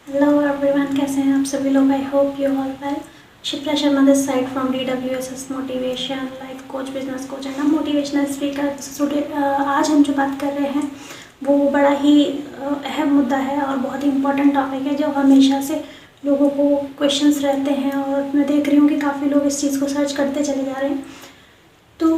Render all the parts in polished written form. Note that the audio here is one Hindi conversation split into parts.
हेलो एवरीवन, कैसे हैं आप सभी लोग। I hope you all well. Shipra Sharma this side from DWSS motivation life coach, business coach and motivational speaker. आज हम जो बात कर रहे हैं वो बड़ा ही अहम मुद्दा है और बहुत ही इम्पोर्टेंट टॉपिक है जो हमेशा से लोगों को क्वेश्चंस रहते हैं और मैं देख रही हूँ कि काफ़ी लोग इस चीज़ को सर्च करते चले जा रहे हैं। तो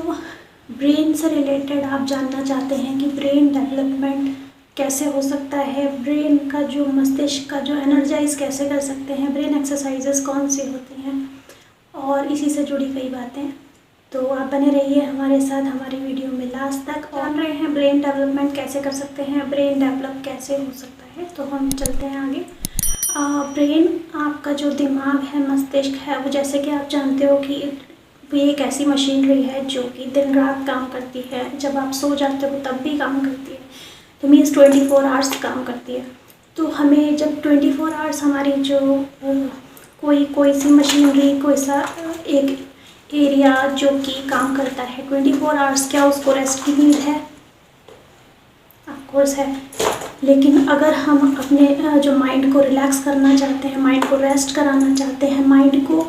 ब्रेन से रिलेटेड आप जानना चाहते हैं कि ब्रेन डेवलपमेंट कैसे हो सकता है, ब्रेन का जो मस्तिष्क का जो एनर्जाइज कैसे कर सकते हैं, ब्रेन एक्सरसाइजेस कौन सी होती हैं और इसी से जुड़ी कई बातें। तो आप बने रहिए हमारे साथ हमारी वीडियो में लास्ट तक। जान रहे हैं ब्रेन डेवलपमेंट कैसे कर सकते हैं, ब्रेन डेवलप कैसे हो सकता है। तो हम चलते हैं आगे। ब्रेन आपका जो दिमाग है, मस्तिष्क है, वो जैसे कि आप जानते हो कि वो एक ऐसी मशीनरी है जो कि दिन रात काम करती है। जब आप सो जाते हो तब भी काम करती है, तो मीन्स 24 आवर्स काम करती है। तो हमें जब 24 आवर्स हमारी जो कोई सी मशीनरी, कोई सा एक एरिया जो कि काम करता है 24 आवर्स, क्या उसको रेस्ट की नीड है? ऑफकोर्स है। लेकिन अगर हम अपने जो माइंड को रिलैक्स करना चाहते हैं, माइंड को रेस्ट कराना चाहते हैं, माइंड को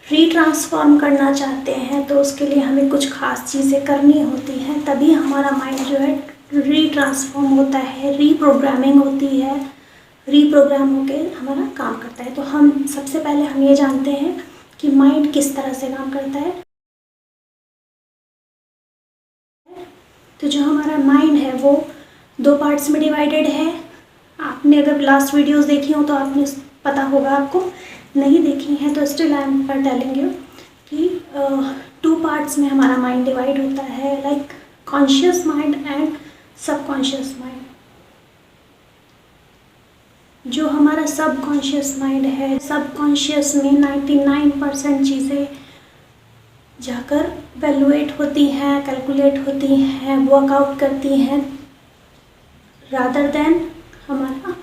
रीट्रांसफॉर्म करना चाहते हैं, तो उसके लिए हमें कुछ खास चीज़ें करनी होती हैं। तभी हमारा माइंड जो है रीट्रांसफॉर्म होता है, रीप्रोग्रामिंग होती है, रीप्रोग्राम होकर हमारा काम करता है। तो हम सबसे पहले हम ये जानते हैं कि माइंड किस तरह से काम करता है। तो जो हमारा माइंड है वो 2 पार्ट्स में डिवाइडेड है। आपने अगर लास्ट वीडियोस देखी हो तो आपने पता होगा, आपको नहीं देखी हैं तो still I am telling you कि 2 पार्ट्स में हमारा माइंड डिवाइड होता है, like conscious mind and subconscious mind. जो हमारा सबकॉन्शियस माइंड है, सबकॉन्शियस में 99% चीज़ें जाकर वैल्यूएट होती हैं, कैलकुलेट होती हैं, वर्कआउट करती हैं, रादर देन हमारा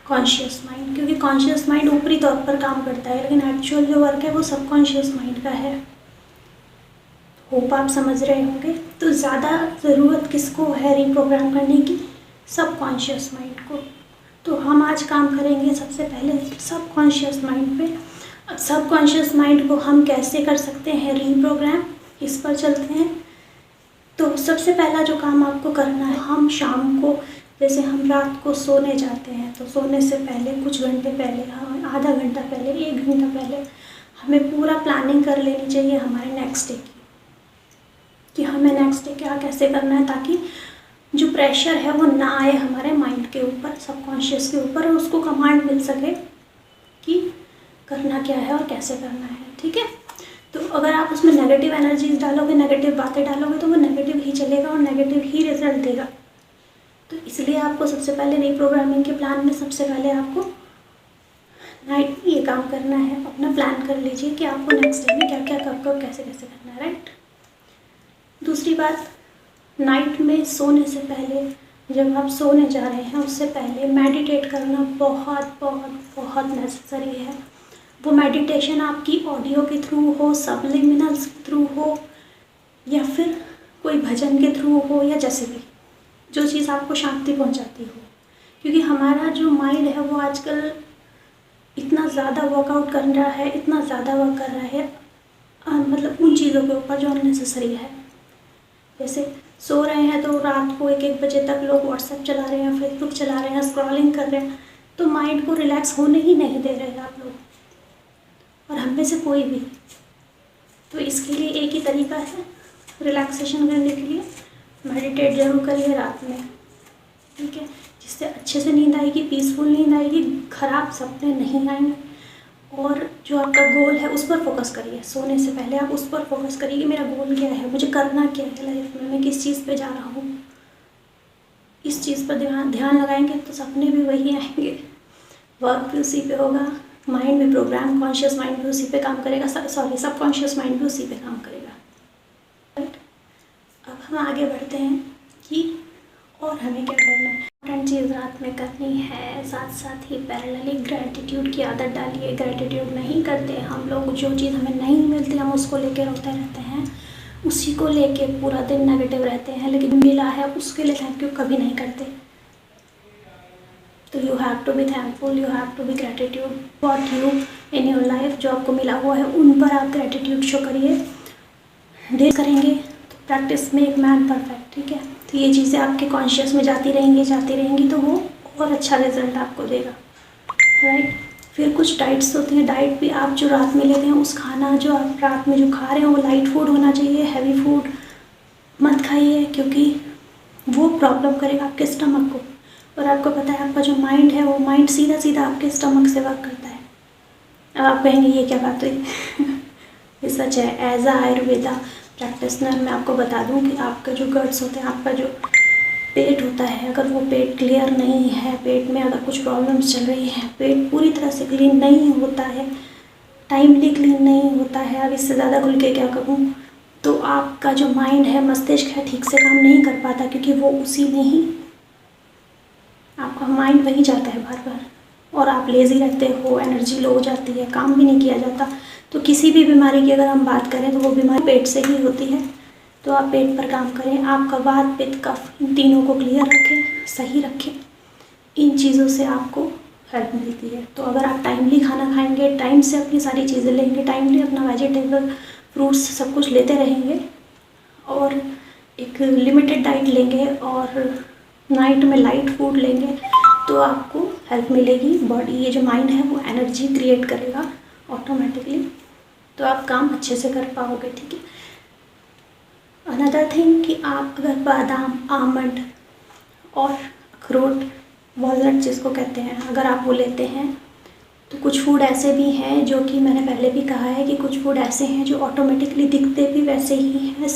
कॉन्शियस माइंड। क्योंकि कॉन्शियस माइंड ऊपरी तौर पर काम करता है, लेकिन एक्चुअल जो वर्क है वो सबकॉन्शियस माइंड का है। होप आप समझ रहे होंगे। तो ज़्यादा ज़रूरत किसको है रीप्रोग्राम करने की? सबकॉन्शियस माइंड को। तो हम आज काम करेंगे सबसे पहले सबकॉन्शियस माइंड पे। अब सबकॉन्शियस माइंड को हम कैसे कर सकते हैं रीप्रोग्राम, इस पर चलते हैं। तो सबसे पहला जो काम आपको करना है, हम शाम को, जैसे हम रात को सोने जाते हैं, तो सोने से पहले कुछ घंटे पहले, आधा घंटा पहले, 1 घंटा पहले हमें पूरा प्लानिंग कर लेनी चाहिए हमारे नेक्स्ट डे की, कि हमें नेक्स्ट डे क्या कैसे करना है, ताकि जो प्रेशर है वो ना आए हमारे माइंड के ऊपर, सबकॉन्शियस के ऊपर, और उसको कमांड मिल सके कि करना क्या है और कैसे करना है। ठीक है। तो अगर आप उसमें नेगेटिव एनर्जीज डालोगे, नेगेटिव बातें डालोगे, तो वो नेगेटिव ही चलेगा और नेगेटिव ही रिजल्ट देगा। तो इसलिए आपको सबसे पहले रीप्रोग्रामिंग के प्लान में सबसे पहले आपको नाइट में ये काम करना है। अपना प्लान कर लीजिए कि आपको नेक्स्ट डे में क्या क्या कब कब कैसे कैसे करना है, राइट। दूसरी बात, नाइट में सोने से पहले, जब आप सोने जा रहे हैं उससे पहले मेडिटेट करना बहुत बहुत बहुत नेसेसरी है। वो मेडिटेशन आपकी ऑडियो के थ्रू हो, सबलिमिनल्स के थ्रू हो, या फिर कोई भजन के थ्रू हो, या जैसे भी जो चीज़ आपको शांति पहुंचाती हो। क्योंकि हमारा जो माइंड है वो आजकल इतना ज़्यादा वर्कआउट कर रहा है, इतना ज़्यादा वर्क कर रहा है, मतलब उन चीज़ों के ऊपर जो अननेसेसरी है। जैसे सो रहे हैं तो रात को 1-1 बजे तक लोग व्हाट्सएप चला रहे हैं, फेसबुक चला रहे हैं, स्क्रॉलिंग कर रहे हैं, तो माइंड को रिलैक्स होने ही नहीं दे रहे आप लोग, और हम में से कोई भी। तो इसके लिए एक ही तरीका है रिलैक्सेशन करने के लिए, मेडिटेट जरूर करिए रात में। ठीक है। जिससे अच्छे से नींद आएगी, पीसफुल नींद आएगी, खराब सपने नहीं आएंगे। और जो आपका गोल है उस पर फोकस करिए। सोने से पहले आप उस पर फोकस करिए कि मेरा गोल क्या है, मुझे करना क्या है लाइफ में, मैं किस चीज़ पे जा रहा हूँ। इस चीज़ पर ध्यान लगाएंगे तो सपने भी वही आएंगे, वर्क भी उसी पे होगा, माइंड भी प्रोग्राम, कॉन्शियस माइंड भी उसी पे काम करेगा, सॉरी सबकॉन्शियस माइंड भी उसी पे काम करेगा, राइट। अब हम आगे बढ़ते हैं कि और हमें क्या करना है। इंपॉर्टेंट चीज़ रात में करनी है, साथ साथ ही पैरेलली ग्रैटिट्यूड की आदत डालिए। ग्रैटिट्यूड नहीं करते हम लोग, जो चीज़ हमें नहीं मिलती हम उसको लेके रोते रहते हैं, उसी को लेके पूरा दिन नेगेटिव रहते हैं, लेकिन मिला है उसके लिए थैंक यू कभी नहीं करते। तो you have to be thankful, you have to be gratitude what you in your life, जो आपको मिला हुआ है उन पर आप ग्रेटिट्यूड शो करिए। डेली करेंगे तो प्रैक्टिस में एक मैन परफेक्ट, ठीक है। तो ये चीज़ें आपके कॉन्शियस में जाती रहेंगी तो वो और अच्छा रिजल्ट आपको देगा, राइट। फिर कुछ डाइट्स होती हैं, डाइट भी आप जो रात में लेते हैं उस खाना जो आप रात में जो खा रहे हैं वो लाइट फूड होना चाहिए, हैवी फूड मत खाइए, क्योंकि वो प्रॉब्लम करेगा आपके स्टमक को। और आपको पता है आपका जो माइंड है वो माइंड सीधा सीधा आपके स्टमक से वर्क करता है। अब आप कहेंगे ये क्या बात हुई ये सच है। एज अ आयुर्वेदा प्रैक्टिशनर मैं आपको बता दूं कि आपका जो गट्स होते हैं, आपका जो पेट होता है, अगर वो पेट क्लियर नहीं है, पेट में अगर कुछ प्रॉब्लम्स चल रही हैं, पेट पूरी तरह से क्लीन नहीं होता है, टाइमली क्लीन नहीं होता है, अब इससे ज़्यादा खुल के क्या कहूँ, तो आपका जो माइंड है, मस्तिष्क है, ठीक से काम नहीं कर पाता, क्योंकि वो उसी में ही आपका माइंड वहीं जाता है बार बार, और आप लेज़ी रहते हो, एनर्जी लो हो जाती है, काम भी नहीं किया जाता। तो किसी भी बीमारी की अगर हम बात करें तो वो बीमारी पेट से ही होती है। तो आप पेट पर काम करें, आपका वात, पित्त, कफ, इन तीनों को क्लियर रखें, सही रखें। इन चीज़ों से आपको हेल्प मिलती है। तो अगर आप टाइमली खाना खाएंगे, टाइम से अपनी सारी चीज़ें लेंगे, टाइमली अपना वेजिटेबल, फ्रूट्स सब कुछ लेते रहेंगे, और एक लिमिटेड डाइट लेंगे, और नाइट में लाइट फूड लेंगे, तो आपको हेल्प मिलेगी। बॉडी, ये जो माइंड है वो एनर्जी क्रिएट करेगा ऑटोमेटिकली, तो आप काम अच्छे से कर पाओगे, ठीक है। अनदर थिंग कि आप अगर बादाम, आमंड और अखरोट, वॉलनट जिसको कहते हैं, अगर आप वो लेते हैं, तो कुछ फूड ऐसे भी हैं जो कि मैंने पहले भी कहा है कि कुछ फूड ऐसे हैं जो ऑटोमेटिकली दिखते भी वैसे ही हैं,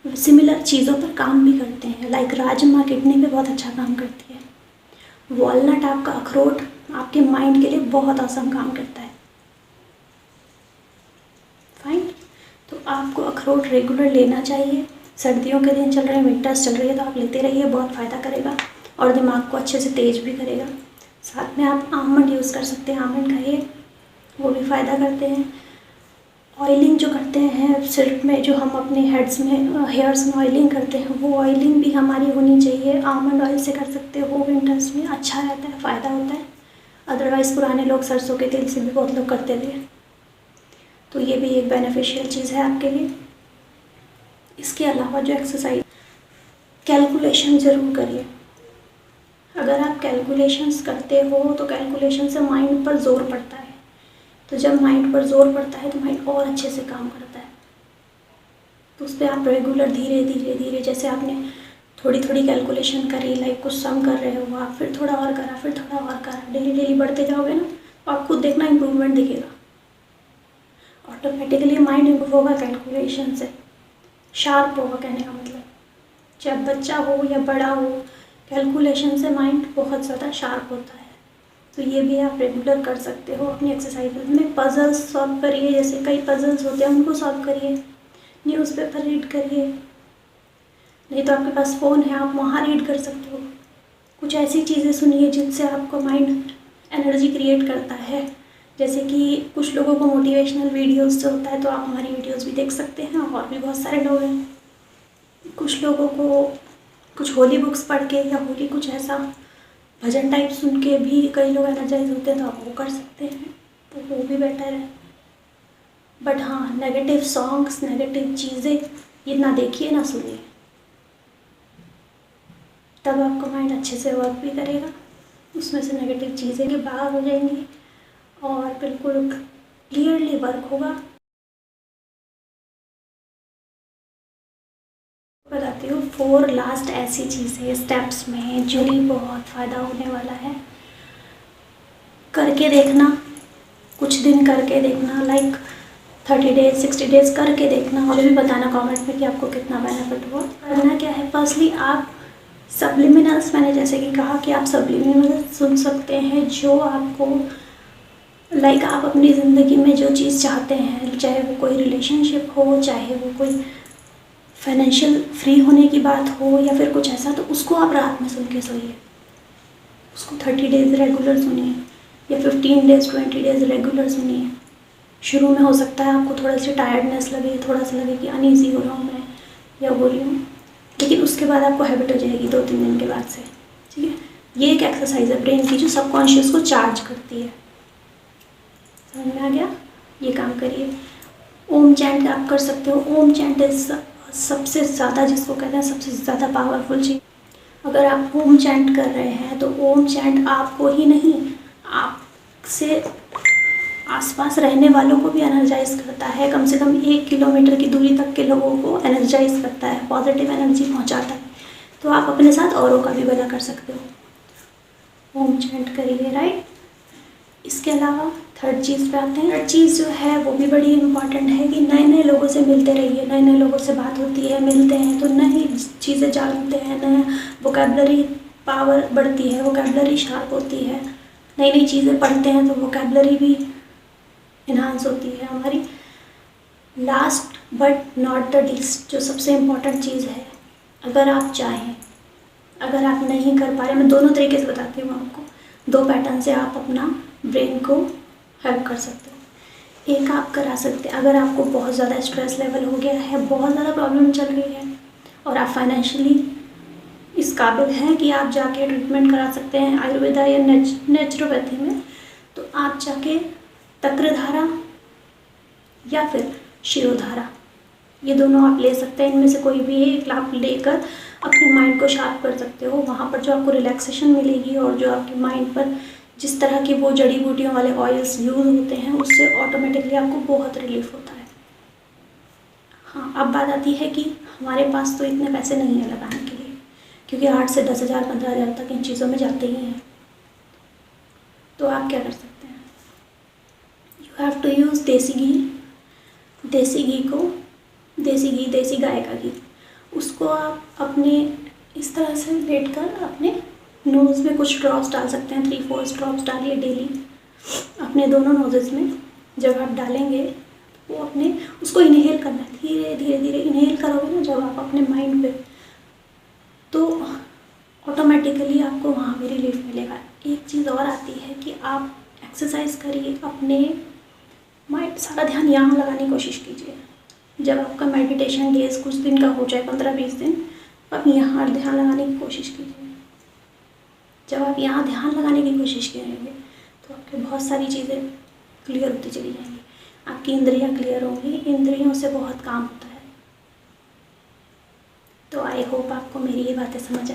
सिमिलर चीज़ों पर काम भी करते हैं। लाइक राजमा किडनी पे बहुत अच्छा काम करती है। वॉलनट, आपका अखरोट, आपके माइंड के लिए बहुत आसान काम करता है। फाइन, तो आपको अखरोट रेगुलर लेना चाहिए। सर्दियों के दिन चल रहे हैं, विंटर्स चल रही है, तो आप लेते रहिए, बहुत फ़ायदा करेगा और दिमाग को अच्छे से तेज भी करेगा। साथ में आप आमंड यूज़ कर सकते हैं, आमंड खाइए, वो भी फ़ायदा करते हैं। ऑयलिंग जो करते हैं सिर में, जो हम अपने हेड्स में, हेयर्स में ऑयलिंग करते हैं, वो ऑयलिंग भी हमारी होनी चाहिए। आमंड ऑयल से कर सकते हो, विंटर्स में अच्छा रहता है, फ़ायदा होता है। अदरवाइज़ पुराने लोग सरसों के तेल से भी बहुत लोग करते थे, तो ये भी एक बेनिफिशियल चीज़ है आपके लिए। इसके अलावा जो एक्सरसाइज, कैलकुलेशन ज़रूर करिए। अगर आप कैलकुलेशंस करते हो तो कैलकुलेशन से माइंड पर जोर पड़ता है, तो जब माइंड पर जोर पड़ता है तो माइंड और अच्छे से काम करता है। तो उस पर आप रेगुलर धीरे धीरे धीरे, जैसे आपने थोड़ी थोड़ी कैलकुलेशन करी, लाइक कुछ सम कर रहे हो आप, फिर थोड़ा और करा, फिर थोड़ा और करा, डेली डेली बढ़ते जाओगे ना, तो आप खुद देखना इम्प्रूवमेंट दिखेगा। ऑटोमेटिकली माइंड इम्प्रूव होगा कैलकुलेशन से, शार्प होगा, कहने का मतलब। चाहे बच्चा हो या बड़ा हो, कैलकुलेशन से माइंड बहुत ज़्यादा शार्प होता है। तो ये भी आप रेगुलर कर सकते हो अपनी एक्सरसाइज में। पजल्स सॉल्व करिए, जैसे कई पजल्स होते हैं उनको सॉल्व करिए, न्यूज़पेपर रीड करिए, नहीं तो आपके पास फ़ोन है, आप वहाँ रीड कर सकते हो। कुछ ऐसी चीज़ें सुनिए जिनसे आपका माइंड एनर्जी क्रिएट करता है। जैसे कि कुछ लोगों को मोटिवेशनल वीडियोस से होता है, तो आप हमारी वीडियोस भी देख सकते हैं, और भी बहुत सारे लोग हैं। कुछ लोगों को कुछ होली बुक्स पढ़ के या होली कुछ ऐसा भजन टाइप सुन के भी कई लोग एनर्जाइज होते हैं, तो आप वो कर सकते हैं, तो वो भी बेटर है। बट हाँ, नेगेटिव सॉन्ग्स, नेगेटिव चीज़ें ये ना देखिए ना सुनिए, तब आपका माइंड अच्छे से वर्क भी करेगा, उसमें से नेगेटिव चीज़ें भी बाहर हो जाएंगी और बिल्कुल क्लियरली वर्क होगा। बताती हूँ 4 लास्ट ऐसी चीज़ें स्टेप्स में जो भी बहुत फ़ायदा होने वाला है। करके देखना, कुछ दिन करके देखना, लाइक 30 डेज 60 डेज करके देखना, और भी बताना कमेंट में कि आपको कितना बेनिफिट हुआ। करना क्या है, फर्स्टली आप सब्लिमिनल्स, मैंने जैसे कि कहा कि आप सब्लिमिनल्स सुन सकते हैं जो आपको, लाइक आप अपनी ज़िंदगी में जो चीज़ चाहते हैं, चाहे वो कोई रिलेशनशिप हो, चाहे वो कोई फाइनेंशियल फ्री होने की बात हो, या फिर कुछ ऐसा, तो उसको आप रात में सुन के सोइए। उसको 30 डेज रेगुलर सुनिए, या 15 डेज 20 डेज रेगुलर सुनिए। शुरू में हो सकता है आपको थोड़ा सी टायर्डनेस लगे, थोड़ा सा लगे कि अनईजी हो रहा हूँ मैं या हो रही हूँ, लेकिन उसके बाद आपको हैबिट हो जाएगी 2-3 दिन के बाद से, ठीक है। ये एक एक्सरसाइज है ब्रेन की जो सबकॉन्शियस को चार्ज करती है। समझ में आ गया? ये काम करिए। ओम चैंट आप कर सकते हो। ओम चैंट सबसे ज़्यादा, जिसको कहते हैं सबसे ज़्यादा पावरफुल चीज़। अगर आप ओम चैंट कर रहे हैं तो ओम चैंट आपको ही नहीं, आपसे आसपास रहने वालों को भी एनर्जाइज करता है। कम से कम 1 किलोमीटर की दूरी तक के लोगों को एनर्जाइज करता है, पॉजिटिव एनर्जी पहुंचाता है। तो आप अपने साथ औरों का भी भला कर सकते हो। ओम चैंट करिए, राइट। इसके अलावा थर्ड चीज़ पे आते हैं। थर्ड चीज़ जो है वो भी बड़ी इम्पॉर्टेंट है कि नए नए लोगों से मिलते रहिए। नए नए लोगों से बात होती है, मिलते हैं तो नई चीज़ें जानते हैं, नया वोकेबलरी पावर बढ़ती है, वोकेबलरी शार्प होती है। नई नई चीज़ें पढ़ते हैं तो वोकेबलरी भी इन्हांस होती है हमारी। Last but not the least, जो सबसे इम्पॉर्टेंट चीज़ है, अगर आप चाहें, अगर आप नहीं कर पा रहे, मैं दोनों तरीके से बताती हूँ आपको, 2 पैटर्न से आप अपना ब्रेन को हेल्प कर सकते हो। एक आप करा सकते हैं, अगर आपको बहुत ज़्यादा स्ट्रेस लेवल हो गया है, बहुत ज़्यादा प्रॉब्लम चल रही है और आप फाइनेंशियली इस काबिल हैं कि आप जाके ट्रीटमेंट करा सकते हैं आयुर्वेदा या नेचुरोपैथी में, तो आप जाके तक्रधारा या फिर शिरोधारा, ये दोनों आप ले सकते हैं। इनमें से कोई भी एक आप लेकर अपने माइंड को शार्प कर सकते हो। वहाँ पर जो आपको रिलैक्सेशन मिलेगी और जो आपके माइंड पर जिस तरह की वो जड़ी बूटियों वाले ऑयल्स यूज़ होते हैं, उससे ऑटोमेटिकली आपको बहुत रिलीफ होता है। हाँ, अब बात आती है कि हमारे पास तो इतने पैसे नहीं है लगाने के लिए, क्योंकि 8 से 10,000 15,000 तक इन चीज़ों में जाते ही हैं। तो आप क्या कर सकते हैं? यू हैव टू यूज़ देसी घी। देसी घी को, देसी गाय का घी, उसको आप अपने इस तरह से लेट कर अपने नोज़ में कुछ ड्रॉप्स डाल सकते हैं। 3-4 ड्रॉप्स डालिए डेली अपने दोनों नोजेस में। जब आप डालेंगे वो अपने उसको इनहेल करना है, धीरे धीरे धीरे इनहेल करोगे ना जब आप अपने माइंड पे, तो ऑटोमेटिकली आपको वहाँ भी रिलीफ मिलेगा। एक चीज़ और आती है कि आप एक्सरसाइज करिए, अपने माइंड सारा ध्यान यहाँ लगाने की कोशिश कीजिए। जब आपका मेडिटेशन डेज कुछ दिन का हो जाए, 15-20 दिन, आप यहाँ ध्यान लगाने की कोशिश कीजिए। जब आप यहाँ ध्यान लगाने की कोशिश करेंगे तो आपके बहुत सारी चीज़ें क्लियर होती चली जाएंगी। आपकी इंद्रियाँ क्लियर होंगी, इंद्रियों से बहुत काम होता है। तो आई होप आपको मेरी ये बातें समझ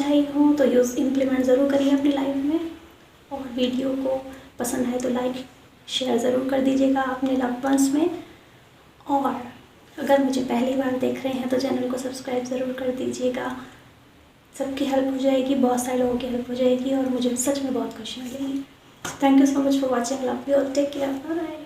आई हो तो यूज़ इम्प्लीमेंट ज़रूर करिए अपनी लाइफ में। और वीडियो को पसंद आए तो लाइक शेयर ज़रूर कर दीजिएगा अपने लव्ड वंस में। और अगर मुझे पहली बार देख रहे हैं तो चैनल को सब्सक्राइब ज़रूर कर दीजिएगा। सबकी हेल्प हो जाएगी, बहुत सारे लोगों की हेल्प हो जाएगी और मुझे सच में बहुत खुशी मिलेगी। Thank you so much for watching. Love you all, take care, bye bye.